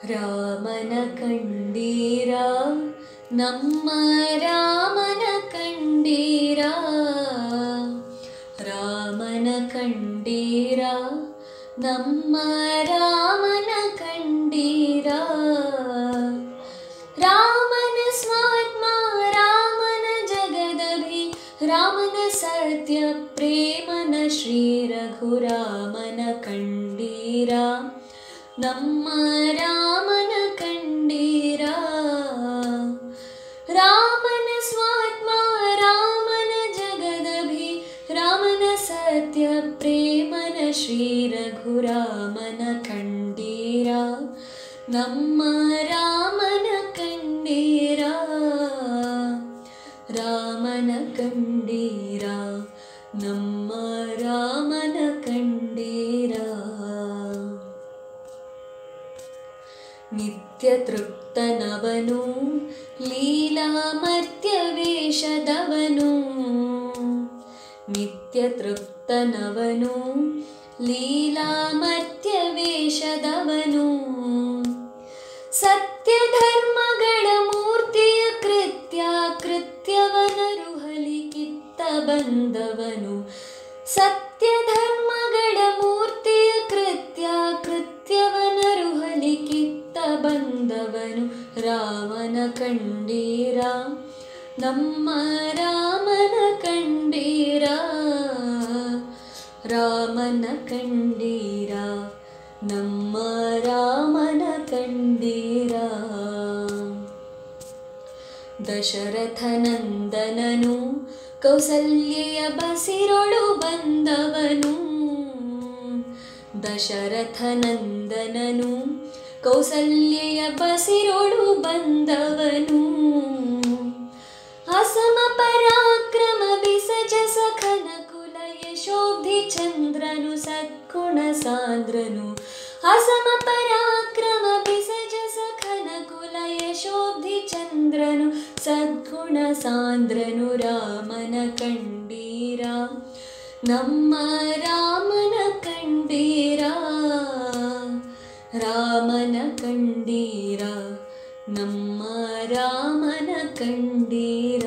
ರಾಮನ ಕಂಡೀರ ನಮ್ಮ ರಾಮನ ಕಂಡೀರ, ರಾಮನ ಕಂಡೀರ ನಮ್ಮ ರಾಮನ ಕಂಡೀರ. ರಾಮನ ಸ್ವಾತ್ಮ ರಾಮನ ಜಗದಭಿ, ರಾಮನ ಸತ್ಯ ಪ್ರೇಮನ ಶ್ರೀ ರಘುರಾಮನ ಕಂಡೀರ ನಮ್ಮ ರಾಮನ ಕಂಡೀರ. ರಾಮನ ಸ್ವಾತ್ಮ ರಾಮನ ಜಗದಭಿ, ರಾಮನ ಸತ್ಯ ಪ್ರೇಮನ ಶ್ರೀ ರಘುರಾಮನ ಕಂಡೀರ ನಮ್ಮ ರಾಮನ ಕಂಡೀರ. ರಾಮನ ಕಂಡೀರ ನಮ್ಮ ರಾಮನ ಕಂಡೀರ. ನಿತ್ಯ ತೃಪ್ತನವನು ಲೀಲಾಮರ್ತ್ಯ ವೇಷದವನು, ನಿತ್ಯ ತೃಪ್ತನವನು ಲೀಲಾಮರ್ತ್ಯ ವೇಷದವನು. ಸತ್ಯ ಧರ್ಮಗಳ ಮೂರ್ತಿಯ ಕೃತ್ಯ ಕೃತ್ಯವನರುಹಲಿ ಕಿತ್ತ ಬಂದವನು. ಸತ್ಯ ಧರ್ಮಗಳ ಮೂರ್ತಿಯ ಕೃತ್ಯ ಕೃತ್ಯವನರುಹಲಿ ಕಿತ್ತ ಬಂದವನು. ರಾಮನ ಕಂಡೀರ ನಮ್ಮ ರಾಮನ ಕಂಡೀರ, ರಾಮನ ಕಂಡೀರ ನಮ್ಮ ರಾಮನ ಕಂಡೀರ. ದಶರಥ ನಂದನನು ಕೌಸಲ್ಯೆಯ ಬಸಿರೊಳು ಬಂದವನು. ದಶರಥ ನಂದನನು ಕೌಸಲ್ಯೆಯ ಬಸಿರೊಳು ಬಂದವನು. ಅಸಮ ಪರಾಕ್ರಮ ವಿಸಜ ಸಖನ ಕುಲ ಯಶೋಧಿ ಚಂದ್ರನು ಸದ್ಗುಣ ಸಾಂದ್ರನು. ಅಸಮ ಪರಾಕ್ರಮ ವಿಸಜ ಸಖನ ಕುಲ ಯಶೋಧಿ ಚಂದ್ರನು ಸದ್ಗುಣ ಸಾಂದ್ರನು. ರಾಮನ ಕಂಡೀರ ನಮ್ಮ ರಾಮನ ಕಂಡೀರ, ರಾಮನ ಕಂಡೀರ ನಮ್ಮ ರಾಮನ ಕಂಡೀರ.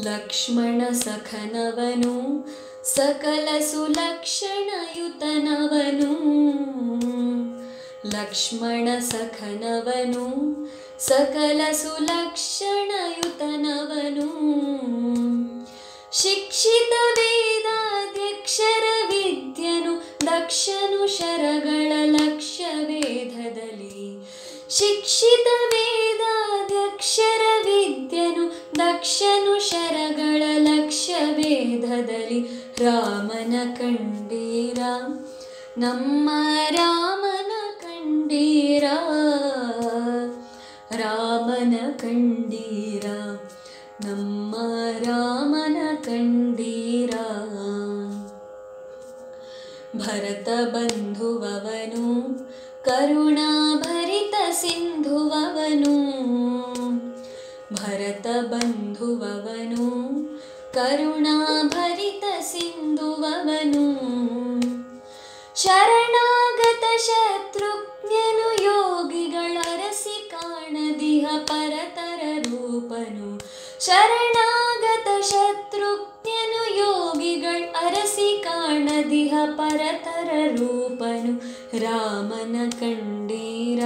ಲಕ್ಷ್ಮಣ ಸಖನವನು ಸಕಲ ಸುಲಕ್ಷಣಯುತನವನು. ಲಕ್ಷ್ಮಣ ಸಖನವನು ಸಕಲ ಸುಲಕ್ಷಣಯುತನವನು. ಶಿಕ್ಷಿತ ವೇದಾಧ್ಯಕ್ಷರ ವಿದ್ಯನು ದಕ್ಷನು ಶರಗಳ ಲಕ್ಷ್ಯ ವೇದದಲ್ಲಿ. ಶಿಕ್ಷಿತ ವೇದಾಧ್ಯಕ್ಷರ ವಿದ್ಯನು ದಕ್ಷನು ಶರಗಳ ಲಕ್ಷ್ಯ ವೇದದಲ್ಲಿ. ರಾಮನ ಕಂಡೀರ ನಮ್ಮ ರಾಮನ ಕಂಡೀರ, ರಾಮನ ಕಂಡೀರ ನಮ್ಮ ರಾಮನ ಕಂಡೀರ. ಭರತ ಬಂಧುವವನು ಕರುಣಾಭರಿತ ಸಿಂಧುವವನು. ಭರತ ಬಂಧುವವನು ಕರುಣಾಭರಿತ ಸಿಂಧುವವನು. ಶರಣಾಗತ ಶತ್ರುಘ್ನನು ಯೋಗಿಗಳರಸಿ ಕಾಣದಿಹ ಪರತರ ರೂಪನು. ಶರಣಾಗತ ಶತ್ರುಘ್ನನು ಯೋಗಿಗಳ್ ಅರಸಿ ಕಾಣದಿಹ ಪರತರ ರೂಪನು. ರಾಮನ ಕಂಡೀರ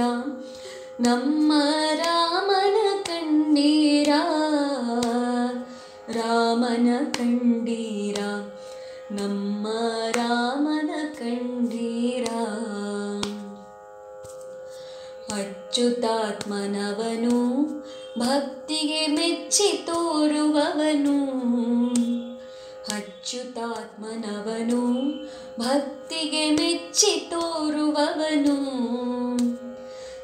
ನಮ್ಮ ರಾಮನ ಕಂಡೀರ, ರಾಮನ ಕಂಡೀರ ನಮ್ಮ ರಾಮನ ಕಂಡೀರ. ಅಚ್ಯುತಾತ್ಮನವನು ಭಕ್ತಿಗೆ ಮೆಚ್ಚಿ ತೋರುವವನು. ಅಚ್ಯುತಾತ್ಮನವನು ಭಕ್ತಿಗೆ ಮೆಚ್ಚಿ ತೋರುವವನು.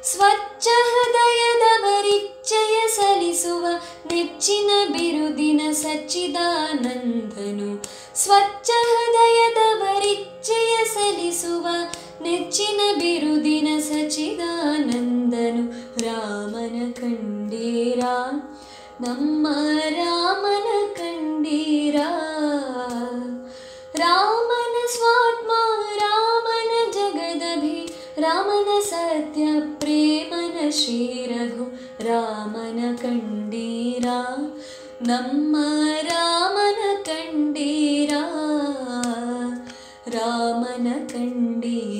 ಸ್ವಚ್ಛ ಹೃದಯದವರಿಚ್ಛೆಯ ಸಲ್ಲಿಸುವ ನೆಚ್ಚಿನ ಬಿರುದಿನ ಸಚ್ಚಿದಾನಂದನು. ಸ್ವಚ್ಛ ಹೃದಯದವರಿಚ್ಛೆಯ ಸಲ್ಲಿಸುವ ನೆಚ್ಚಿನ ಬಿರುದಿನ ಸಚ್ಚಿದಾನಂದನು. ರಾಮನ ಕಂಡೀರ ನಮ್ಮ ರಾಮನ ಕಂಡೀರ. ರಾಮನ ಸ್ವಾತ್ಮ ರಾಮನ ಜಗದಭಿ, ಶ್ರೀ ರಘು ರಾಮನ ಕಂಡೀರಾ ನಮ್ಮ ರಾಮನ ಕಂಡೀರಾ ರಾಮನ ಕಂಡೀರಾ.